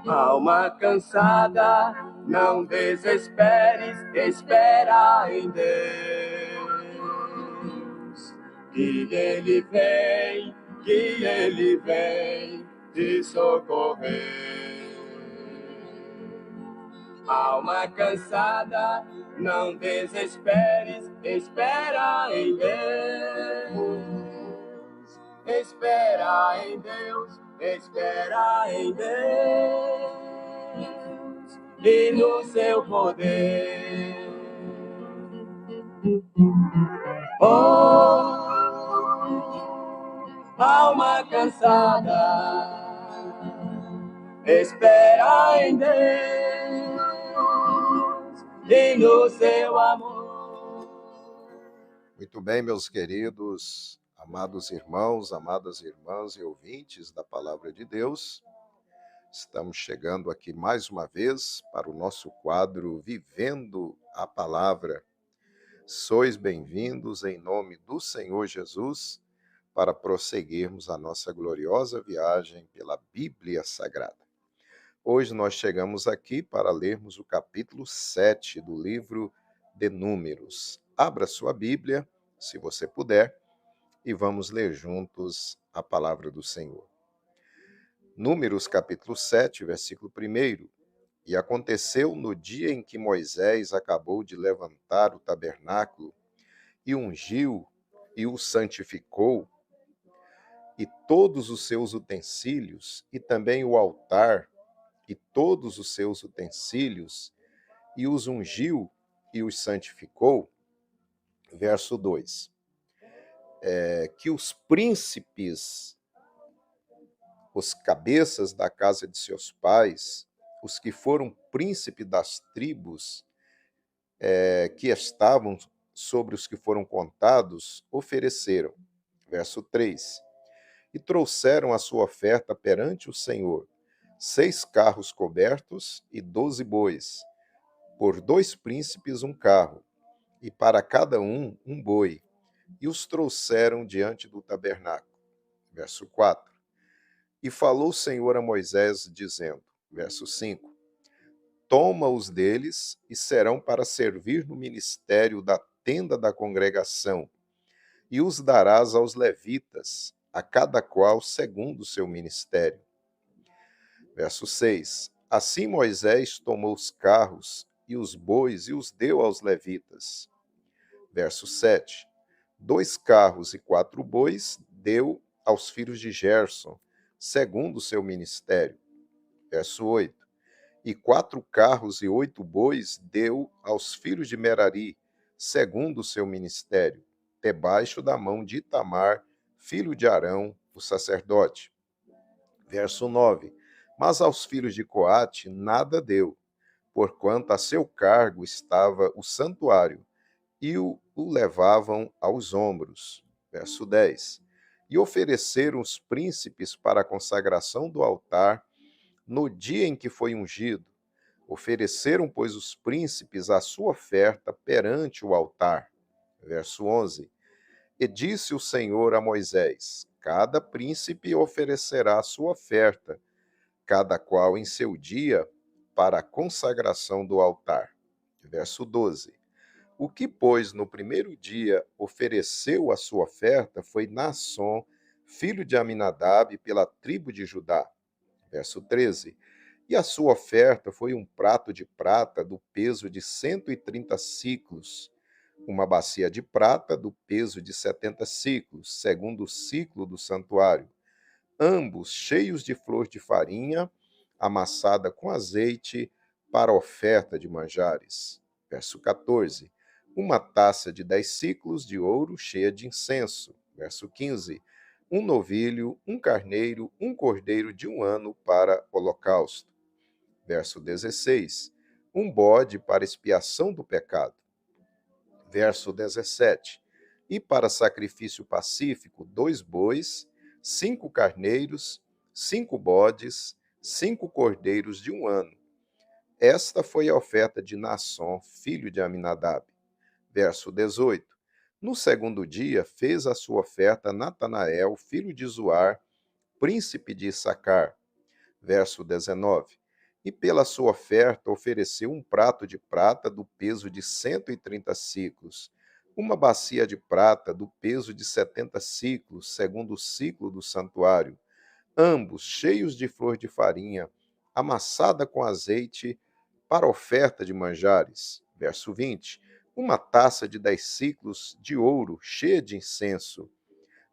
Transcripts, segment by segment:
Alma cansada, não desesperes, espera em Deus. Que Ele vem te socorrer. Alma cansada, não desesperes, espera em Deus. Espera em Deus, espera em Deus e no seu poder. Oh, alma cansada, espera em Deus e no seu amor. Muito bem, meus queridos, amados irmãos, amadas irmãs e ouvintes da Palavra de Deus, estamos chegando aqui mais uma vez para o nosso quadro Vivendo a Palavra. Sois bem-vindos em nome do Senhor Jesus para prosseguirmos a nossa gloriosa viagem pela Bíblia Sagrada. Hoje nós chegamos aqui para lermos o capítulo 7 do livro de Números. Abra sua Bíblia, se você puder, e vamos ler juntos a palavra do Senhor. Números capítulo 7, versículo 1. E aconteceu no dia em que Moisés acabou de levantar o tabernáculo, e ungiu e o santificou, e todos os seus utensílios, e também o altar, e todos os seus utensílios, e os ungiu e os santificou. Verso 2. Que os príncipes, os cabeças da casa de seus pais, os que foram príncipe das tribos que estavam sobre os que foram contados, ofereceram. Verso 3. E trouxeram a sua oferta perante o Senhor, 6 carros cobertos e 12 bois, por 2 príncipes um carro, e para cada um boi, e os trouxeram diante do tabernáculo. Verso 4. E falou o Senhor a Moisés, dizendo, verso 5, toma-os deles e serão para servir no ministério da tenda da congregação, e os darás aos levitas, a cada qual segundo o seu ministério. Verso 6. Assim Moisés tomou os carros e os bois e os deu aos levitas. Verso 7. 2 carros e 4 bois deu aos filhos de Gerson, segundo o seu ministério. Verso 8. E 4 carros e 8 bois deu aos filhos de Merari, segundo o seu ministério, debaixo da mão de Itamar, filho de Arão, o sacerdote. Verso 9. Mas aos filhos de Coate nada deu, porquanto a seu cargo estava o santuário, e o levavam aos ombros. Verso 10. E ofereceram os príncipes para a consagração do altar no dia em que foi ungido. Ofereceram, pois, os príncipes a sua oferta perante o altar. Verso 11. E disse o Senhor a Moisés, cada príncipe oferecerá a sua oferta, cada qual em seu dia, para a consagração do altar. Verso 12. O que, pois, no primeiro dia ofereceu a sua oferta foi Naasson, filho de Aminadab, pela tribo de Judá. Verso 13. E a sua oferta foi um prato de prata do peso de 130 siclos, uma bacia de prata do peso de 70 siclos, segundo o ciclo do santuário, ambos cheios de flor de farinha, amassada com azeite, para oferta de manjares. Verso 14. Uma taça de 10 siclos de ouro cheia de incenso. Verso 15. Um novilho, um carneiro, um cordeiro de 1 ano para holocausto. Verso 16. Um bode para expiação do pecado. Verso 17. E para sacrifício pacífico, 2 bois, 5 carneiros, 5 bodes, 5 cordeiros de 1 ano. Esta foi a oferta de Naasson, filho de Aminadab. Verso 18. No segundo dia, fez a sua oferta Natanael, filho de Zuar, príncipe de Issacar. Verso 19. E pela sua oferta ofereceu um prato de prata do peso de 130 siclos, uma bacia de prata do peso de 70 siclos, segundo o ciclo do santuário, ambos cheios de flor de farinha, amassada com azeite, para oferta de manjares. Verso 20. Uma taça de 10 siclos de ouro, cheia de incenso.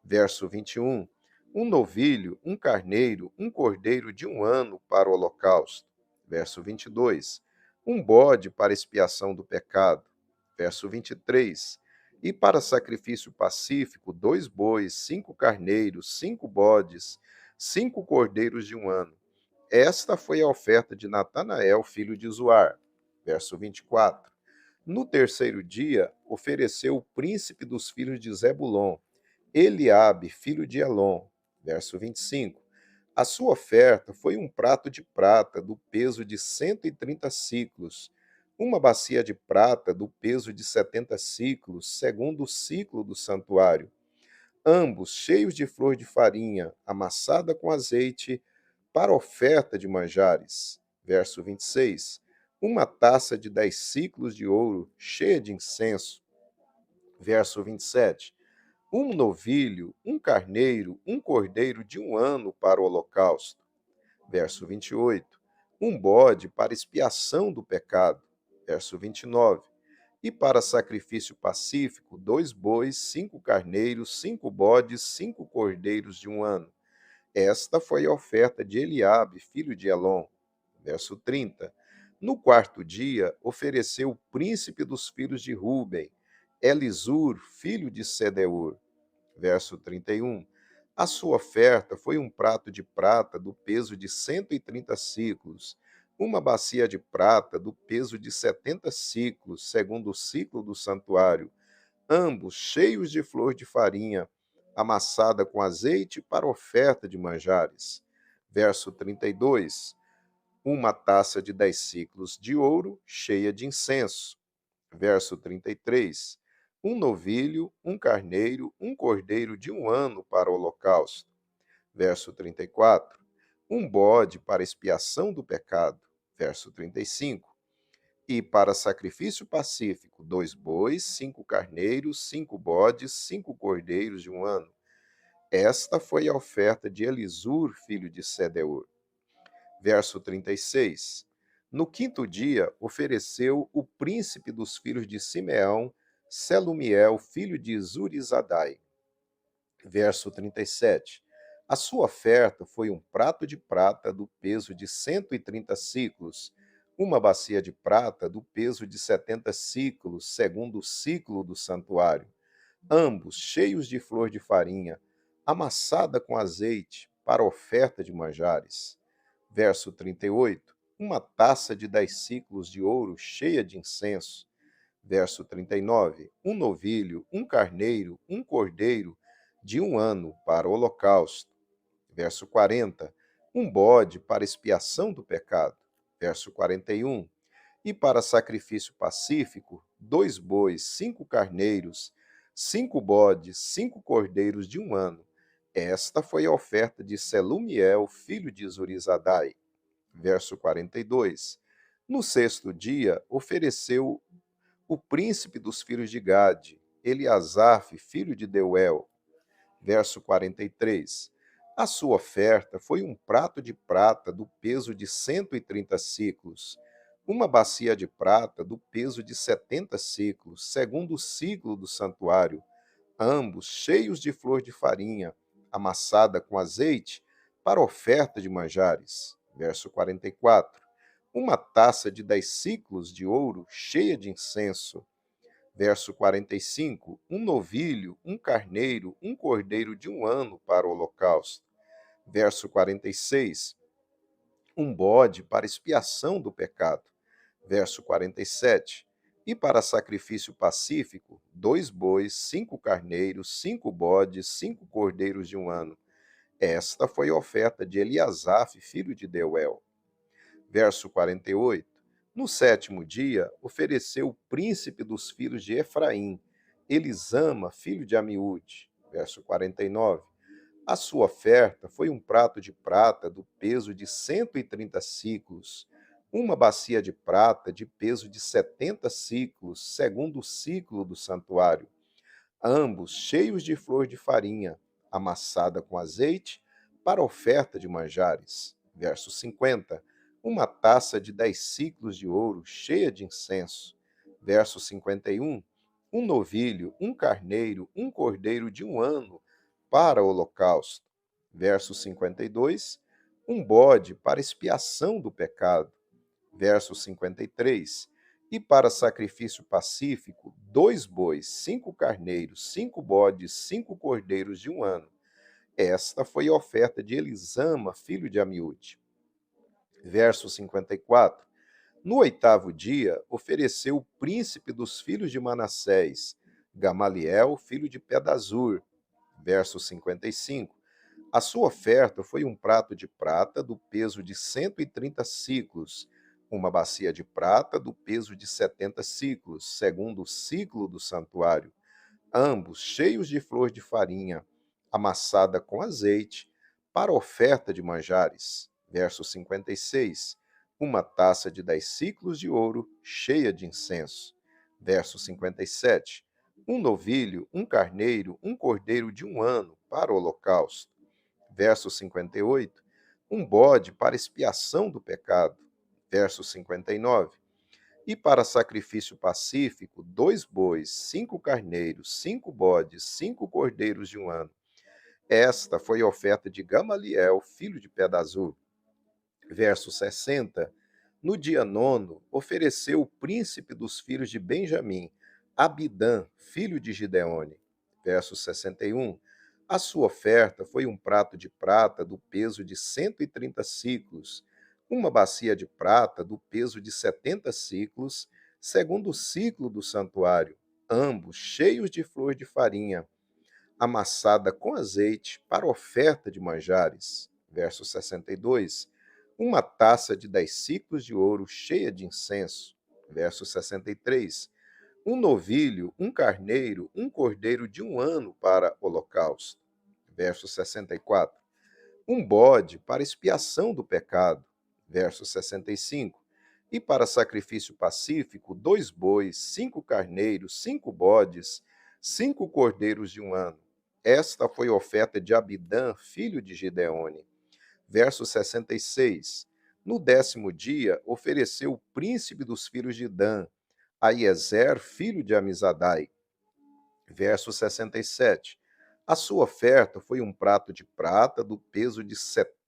Verso 21. Um novilho, um carneiro, um cordeiro de 1 ano para o holocausto. Verso 22. Um bode para expiação do pecado. Verso 23. E para sacrifício pacífico, 2 bois, 5 carneiros, 5 bodes, 5 cordeiros de 1 ano. Esta foi a oferta de Natanael, filho de Zuar. Verso 24. No terceiro dia, ofereceu o príncipe dos filhos de Zebulon, Eliabe, filho de Elon. Verso 25. A sua oferta foi um prato de prata do peso de 130 siclos, uma bacia de prata do peso de 70 siclos, segundo o ciclo do santuário, ambos cheios de flor de farinha, amassada com azeite, para oferta de manjares. Verso 26. Uma taça de 10 siclos de ouro, cheia de incenso. Verso 27. Um novilho, um carneiro, um cordeiro de 1 ano para o holocausto. Verso 28. Um bode para expiação do pecado. Verso 29. E para sacrifício pacífico, 2 bois, 5 carneiros, 5 bodes, 5 cordeiros de 1 ano. Esta foi a oferta de Eliabe, filho de Elon. Verso 30. No quarto dia, ofereceu o príncipe dos filhos de Ruben, Elisur, filho de Sedeur. Verso 31. A sua oferta foi um prato de prata do peso de 130 siclos, uma bacia de prata do peso de 70 siclos, segundo o ciclo do santuário, ambos cheios de flor de farinha, amassada com azeite para oferta de manjares. Verso 32. Uma taça de 10 siclos de ouro, cheia de incenso. Verso 33. Um novilho, um carneiro, um cordeiro de 1 ano para o holocausto. Verso 34. Um bode para expiação do pecado. Verso 35. E para sacrifício pacífico, 2 bois, 5 carneiros, 5 bodes, 5 cordeiros de 1 ano. Esta foi a oferta de Elisur, filho de Sedeur. Verso 36. No quinto dia, ofereceu o príncipe dos filhos de Simeão, Selumiel, filho de Zurizadai. Verso 37. A sua oferta foi um prato de prata do peso de 130 siclos, uma bacia de prata do peso de 70 siclos, segundo o ciclo do santuário, ambos cheios de flor de farinha, amassada com azeite, para oferta de manjares. Verso 38. Uma taça de 10 siclos de ouro cheia de incenso. Verso 39. Um novilho, um carneiro, um cordeiro de 1 ano para o holocausto. Verso 40. Um bode para expiação do pecado. Verso 41. E para sacrifício pacífico, 2 bois, 5 carneiros, 5 bodes, 5 cordeiros de 1 ano. Esta foi a oferta de Selumiel, filho de Zurizadai. Verso 42. No sexto dia, ofereceu o príncipe dos filhos de Gade, Eliasaf, filho de Deuel. Verso 43. A sua oferta foi um prato de prata do peso de 130 siclos, uma bacia de prata do peso de 70 siclos, segundo o ciclo do santuário, ambos cheios de flor de farinha, amassada com azeite, para oferta de manjares. Verso 44. Uma taça de 10 siclos de ouro cheia de incenso. Verso 45. Um novilho, um carneiro, um cordeiro de 1 ano para o holocausto. Verso 46. Um bode para expiação do pecado. Verso 47. E para sacrifício pacífico, 2 bois, 5 carneiros, 5 bodes, 5 cordeiros de 1 ano. Esta foi a oferta de Eliasaf, filho de Deuel. Verso 48. No sétimo dia, ofereceu o príncipe dos filhos de Efraim, Elisama, filho de Amiúde. Verso 49. A sua oferta foi um prato de prata do peso de 130 siclos, uma bacia de prata de peso de 70 siclos, segundo o ciclo do santuário, ambos cheios de flor de farinha, amassada com azeite, para oferta de manjares. Verso 50. Uma taça de 10 siclos de ouro, cheia de incenso. Verso 51. Um novilho, um carneiro, um cordeiro de um ano, para o holocausto. Verso 52. Um bode para expiação do pecado. Verso 53. E para sacrifício pacífico, 2 bois, 5 carneiros, 5 bodes, 5 cordeiros de um ano. Esta foi a oferta de Elisama, filho de Amiúde. Verso 54. No 8º dia, ofereceu o príncipe dos filhos de Manassés, Gamaliel, filho de Pedazur. Verso 55. A sua oferta foi um prato de prata do peso de 130 siclos, uma bacia de prata do peso de 70 siclos, segundo o ciclo do santuário, ambos cheios de flor de farinha, amassada com azeite, para oferta de manjares. Verso 56. Uma taça de 10 siclos de ouro, cheia de incenso. Verso 57. Um novilho, um carneiro, um cordeiro de um ano, para o holocausto. Verso 58. Um bode para expiação do pecado. Verso 59. E para sacrifício pacífico, 2 bois, 5 carneiros, 5 bodes, 5 cordeiros de um ano. Esta foi a oferta de Gamaliel, filho de Pedazur. Verso 60. No dia 9, ofereceu o príncipe dos filhos de Benjamim, Abidã, filho de Gideone. Verso 61. A sua oferta foi um prato de prata do peso de 130 siclos, uma bacia de prata do peso de 70 siclos, segundo o ciclo do santuário, ambos cheios de flor de farinha, amassada com azeite, para oferta de manjares. Verso 62. Uma taça de 10 siclos de ouro, cheia de incenso. Verso 63. Um novilho, um carneiro, um cordeiro de um ano para holocausto. Verso 64. Um bode para expiação do pecado. Verso 65. E para sacrifício pacífico, 2 bois, 5 carneiros, 5 bodes, 5 cordeiros de um ano. Esta foi a oferta de Abidã, filho de Gideone. Verso 66. No 10º dia, ofereceu o príncipe dos filhos de Dan, Aiezer, filho de Amizadai. Verso 67. A sua oferta foi um prato de prata do peso de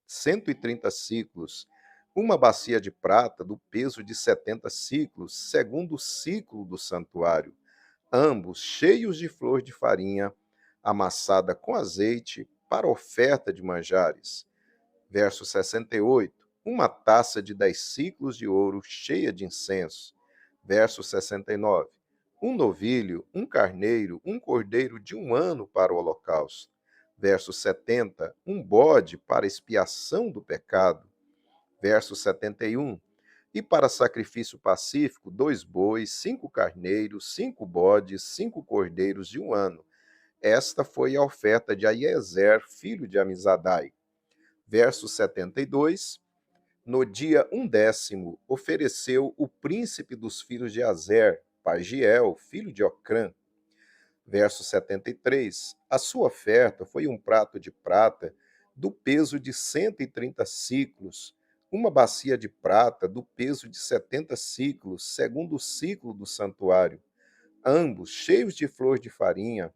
130 siclos, uma bacia de prata do peso de 70 siclos, segundo o ciclo do santuário, ambos cheios de flor de farinha, amassada com azeite, para oferta de manjares. Verso 68. Uma taça de 10 siclos de ouro, cheia de incenso. Verso 69. Um novilho, um carneiro, um cordeiro de um ano para o holocausto. Verso 70. Um bode para expiação do pecado. Verso 71. E para sacrifício pacífico, 2 bois, 5 carneiros, 5 bodes, 5 cordeiros de um ano. Esta foi a oferta de Aiezer, filho de Amizadai. Verso 72. No dia 10º, ofereceu o príncipe dos filhos de Azer, Pagiel, filho de Ocrã. Verso 73. A sua oferta foi um prato de prata do peso de 130 siclos, uma bacia de prata do peso de 70 siclos, segundo o ciclo do santuário, ambos cheios de flor de farinha,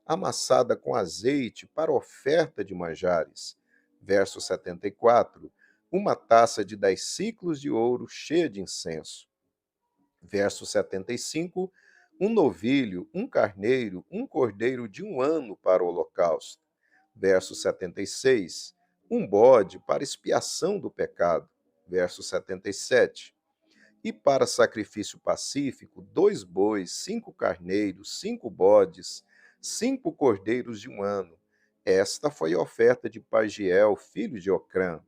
amassada com azeite para oferta de manjares. Verso 74. Uma taça de 10 siclos de ouro cheia de incenso. Verso 75. Um novilho, um carneiro, um cordeiro de um ano para o holocausto. Verso 76. Um bode para expiação do pecado. Verso 77. E para sacrifício pacífico, 2 bois, 5 carneiros, 5 bodes, 5 cordeiros de um ano. Esta foi a oferta de Pagiel, filho de Ocrã.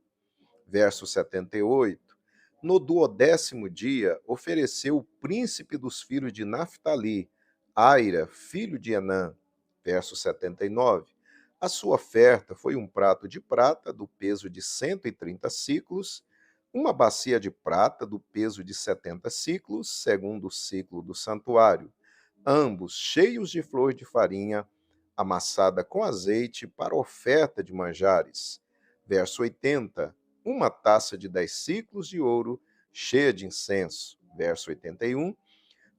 Verso 78. No 12º dia, ofereceu o príncipe dos filhos de Naftali, Aira, filho de Enã. Verso 79. A sua oferta foi um prato de prata do peso de 130 siclos, uma bacia de prata do peso de 70 siclos, segundo o ciclo do santuário, ambos cheios de flor de farinha, amassada com azeite para oferta de manjares. Verso 80. Uma taça de 10 siclos de ouro, cheia de incenso. Verso 81.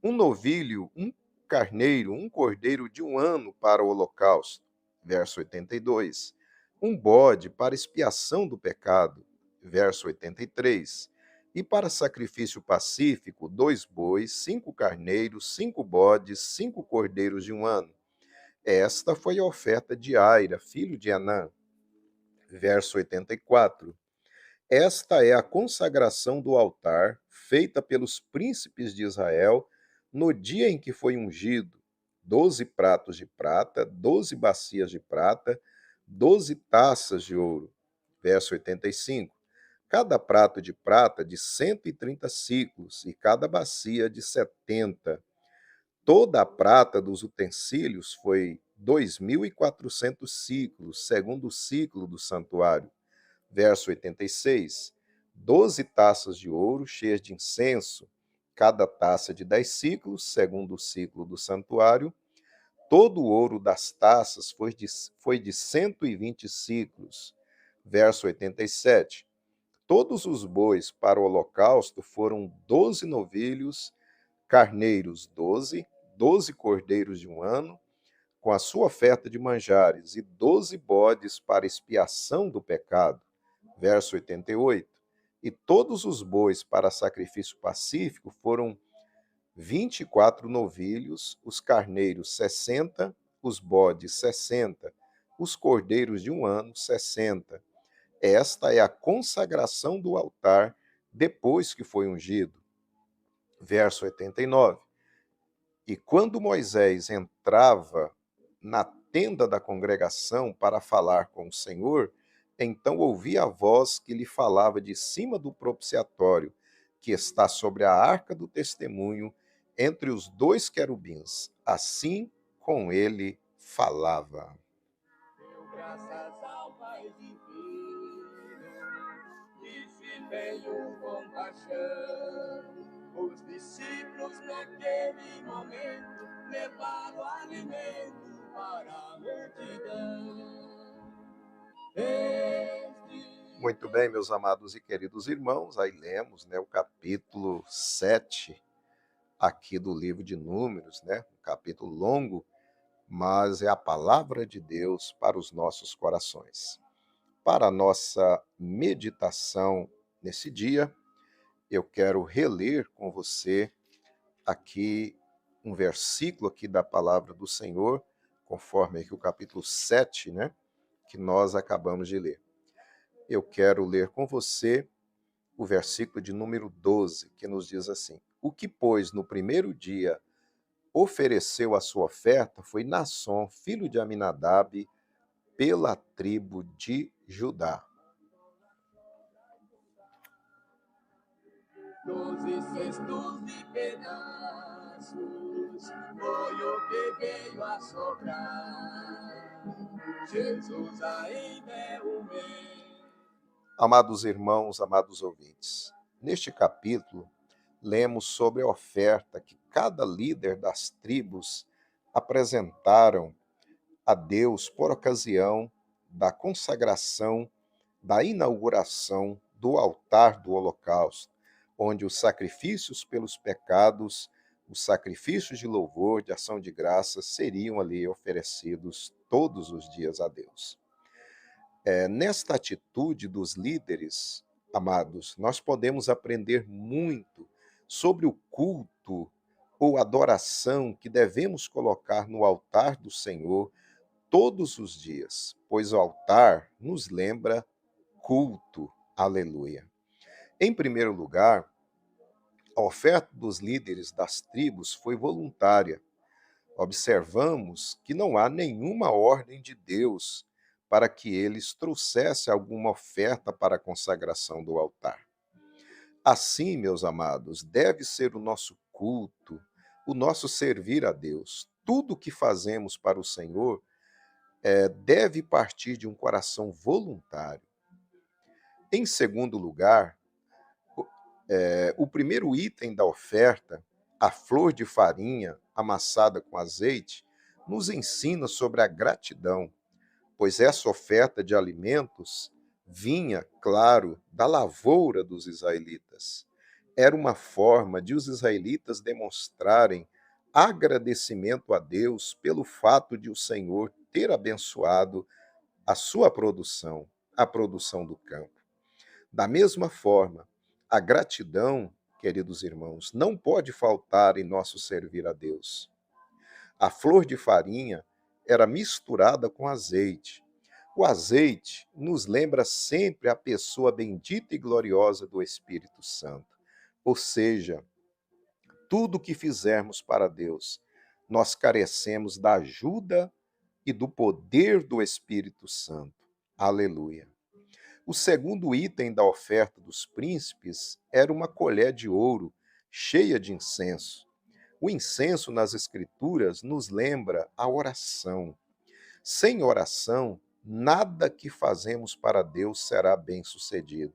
Um novilho, um carneiro, um cordeiro de um ano para o holocausto. Verso 82. Um bode para expiação do pecado. Verso 83. E para sacrifício pacífico, 2 bois, 5 carneiros, 5 bodes, 5 cordeiros de um ano. Esta foi a oferta de Aira, filho de Anã. Verso 84. Esta é a consagração do altar, feita pelos príncipes de Israel, no dia em que foi ungido: 12 pratos de prata, 12 bacias de prata, 12 taças de ouro. Verso 85. Cada prato de prata de 130 siclos, e cada bacia de 70. Toda a prata dos utensílios foi 2.400 ciclos, segundo o ciclo do santuário. Verso 86. 12 taças de ouro cheias de incenso, cada taça de 10 ciclos, segundo o ciclo do santuário. Todo o ouro das taças foi de 120 ciclos. Verso 87. Todos os bois para o holocausto foram 12 novilhos, carneiros 12, 12 cordeiros de um ano, com a sua oferta de manjares, e 12 bodes para expiação do pecado. Verso 88. E todos os bois para sacrifício pacífico foram 24 novilhos, os carneiros 60, os bodes 60, os cordeiros de um ano 60. Esta é a consagração do altar depois que foi ungido. Verso 89. E quando Moisés entrava na tenda da congregação para falar com o Senhor, então ouvi a voz que lhe falava de cima do propiciatório, que está sobre a arca do testemunho, entre os 2 querubins. Assim com ele falava. Deu graças ao Pai divino, e se veio compaixão. Os discípulos naquele momento levaram alimento para a multidão. Muito bem, meus amados e queridos irmãos, aí lemos, o capítulo 7 aqui do livro de Números, um capítulo longo, mas é a palavra de Deus para os nossos corações. Para a nossa meditação nesse dia, eu quero reler com você aqui um versículo aqui da palavra do Senhor, conforme aqui o capítulo 7, que nós acabamos de ler. Eu quero ler com você o versículo de número 12, que nos diz assim: O que, pois, no primeiro dia ofereceu a sua oferta foi Naasson, filho de Aminadab, pela tribo de Judá. 12 cestos de pedaços foi o que veio a sobrar. Jesus ainda é o mesmo. Amados irmãos, amados ouvintes, neste capítulo, lemos sobre a oferta que cada líder das tribos apresentaram a Deus por ocasião da consagração, da inauguração do altar do holocausto, onde os sacrifícios pelos pecados, os sacrifícios de louvor, de ação de graça, seriam ali oferecidos todos os dias a Deus. Nesta atitude dos líderes, amados, nós podemos aprender muito sobre o culto ou adoração que devemos colocar no altar do Senhor todos os dias, pois o altar nos lembra culto. Aleluia. Em primeiro lugar, a oferta dos líderes das tribos foi voluntária. Observamos que não há nenhuma ordem de Deus para que eles trouxessem alguma oferta para a consagração do altar. Assim, meus amados, deve ser o nosso culto, o nosso servir a Deus. Tudo que fazemos para o Senhor deve partir de um coração voluntário. Em segundo lugar, o primeiro item da oferta, a flor de farinha amassada com azeite, nos ensina sobre a gratidão, pois essa oferta de alimentos vinha, claro, da lavoura dos israelitas. Era uma forma de os israelitas demonstrarem agradecimento a Deus pelo fato de o Senhor ter abençoado a sua produção, a produção do campo. Da mesma forma, a gratidão, queridos irmãos, não pode faltar em nosso servir a Deus. A flor de farinha era misturada com azeite. O azeite nos lembra sempre a pessoa bendita e gloriosa do Espírito Santo. Ou seja, tudo o que fizermos para Deus, nós carecemos da ajuda e do poder do Espírito Santo. Aleluia. O segundo item da oferta dos príncipes era uma colher de ouro cheia de incenso. O incenso nas Escrituras nos lembra a oração. Sem oração, nada que fazemos para Deus será bem-sucedido.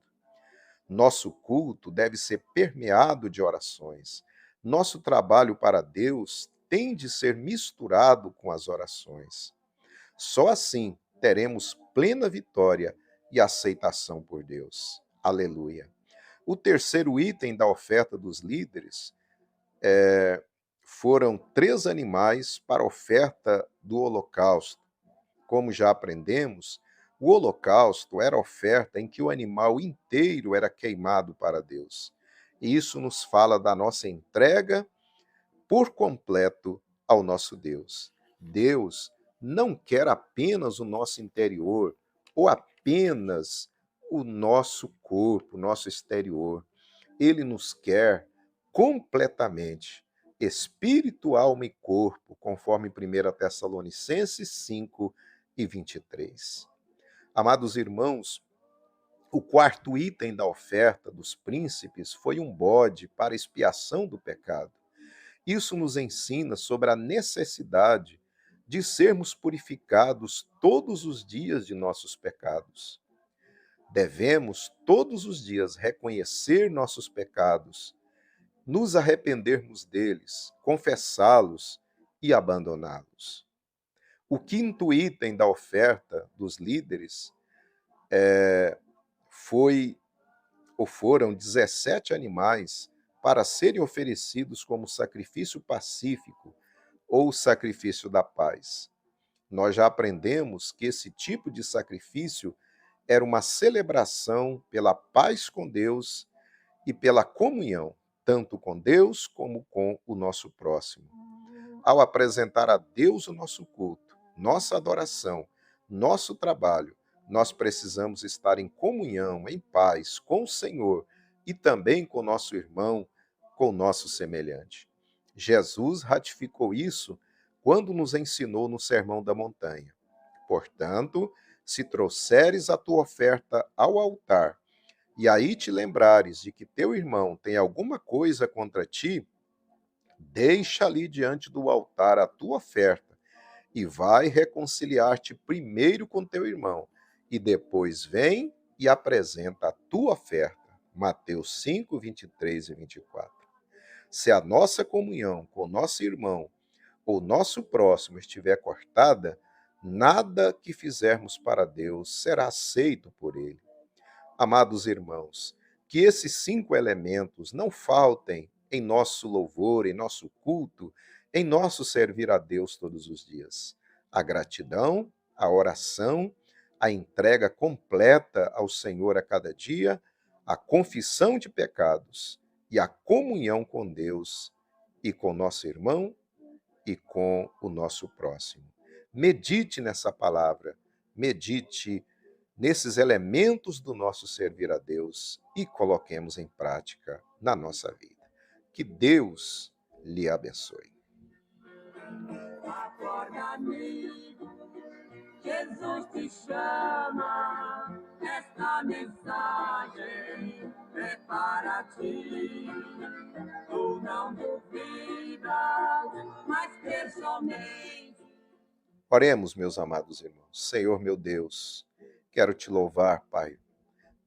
Nosso culto deve ser permeado de orações. Nosso trabalho para Deus tem de ser misturado com as orações. Só assim teremos plena vitória e aceitação por Deus. Aleluia. O terceiro item da oferta dos líderes foram 3 animais para a oferta do holocausto. Como já aprendemos, o holocausto era a oferta em que o animal inteiro era queimado para Deus. E isso nos fala da nossa entrega por completo ao nosso Deus. Deus não quer apenas o nosso interior ou apenas o nosso corpo, o nosso exterior. Ele nos quer completamente, espírito, alma e corpo, conforme 1 Tessalonicenses 5:23. Amados irmãos, o quarto item da oferta dos príncipes foi um bode para expiação do pecado. Isso nos ensina sobre a necessidade de sermos purificados todos os dias de nossos pecados. Devemos todos os dias reconhecer nossos pecados, nos arrependermos deles, confessá-los e abandoná-los. O quinto item da oferta dos líderes foram 17 animais para serem oferecidos como sacrifício pacífico ou sacrifício da paz. Nós já aprendemos que esse tipo de sacrifício era uma celebração pela paz com Deus e pela comunhão, tanto com Deus como com o nosso próximo. Ao apresentar a Deus o nosso culto, nossa adoração, nosso trabalho, nós precisamos estar em comunhão, em paz com o Senhor e também com o nosso irmão, com o nosso semelhante. Jesus ratificou isso quando nos ensinou no Sermão da Montanha. Portanto, se trouxeres a tua oferta ao altar, e aí te lembrares de que teu irmão tem alguma coisa contra ti, deixa ali diante do altar a tua oferta, e vai reconciliar-te primeiro com teu irmão, e depois vem e apresenta a tua oferta. Mateus 5, 23 e 24. Se a nossa comunhão com o nosso irmão ou nosso próximo estiver cortada, nada que fizermos para Deus será aceito por ele. Amados irmãos, que esses 5 elementos não faltem em nosso louvor, em nosso culto, em nosso servir a Deus todos os dias. A gratidão, a oração, a entrega completa ao Senhor a cada dia, a confissão de pecados e a comunhão com Deus e com nosso irmão e com o nosso próximo. Medite nessa palavra, medite nesses elementos do nosso servir a Deus e coloquemos em prática na nossa vida. Que Deus lhe abençoe. Acorda, amigo, Jesus te chama, esta mensagem é para ti. Tu não duvida, Oremos, meus amados irmãos. Senhor meu Deus, quero te louvar, Pai,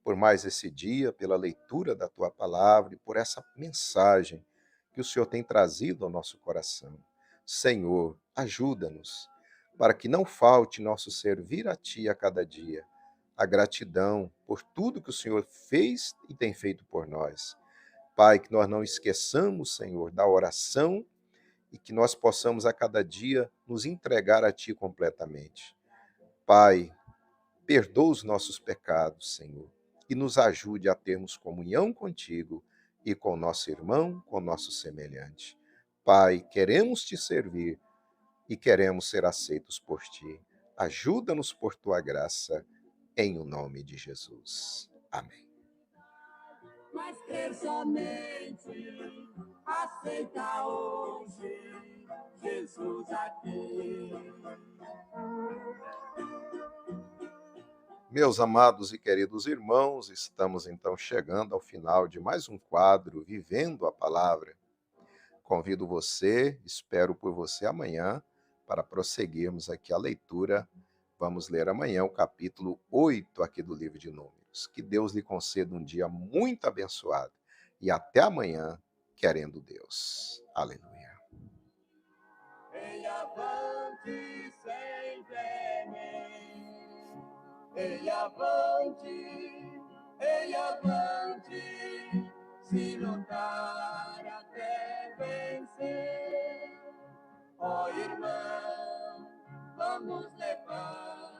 por mais esse dia, pela leitura da tua palavra e por essa mensagem que o Senhor tem trazido ao nosso coração. Senhor, ajuda-nos para que não falte nosso servir a ti a cada dia, a gratidão por tudo que o Senhor fez e tem feito por nós. Pai, que nós não esqueçamos, Senhor, da oração e que nós possamos a cada dia nos entregar a ti completamente. Pai, perdoa os nossos pecados, Senhor, e nos ajude a termos comunhão contigo e com nosso irmão, com nosso semelhante. Pai, queremos te servir e queremos ser aceitos por ti. Ajuda-nos por tua graça, em o nome de Jesus. Amém. Mas crer somente, aceita hoje Jesus aqui. Meus amados e queridos irmãos, estamos então chegando ao final de mais um quadro Vivendo a Palavra. Convido você, espero por você amanhã, para prosseguirmos aqui a leitura. Vamos ler amanhã o capítulo 8 aqui do livro de Números. Que Deus lhe conceda um dia muito abençoado. E até amanhã, querendo Deus. Aleluia. Ei, avante sem temer. Ei, avante, se lutar até vencer. Ó irmão, vamos levar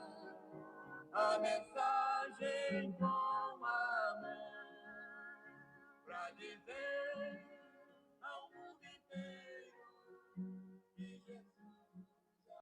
a mensagem.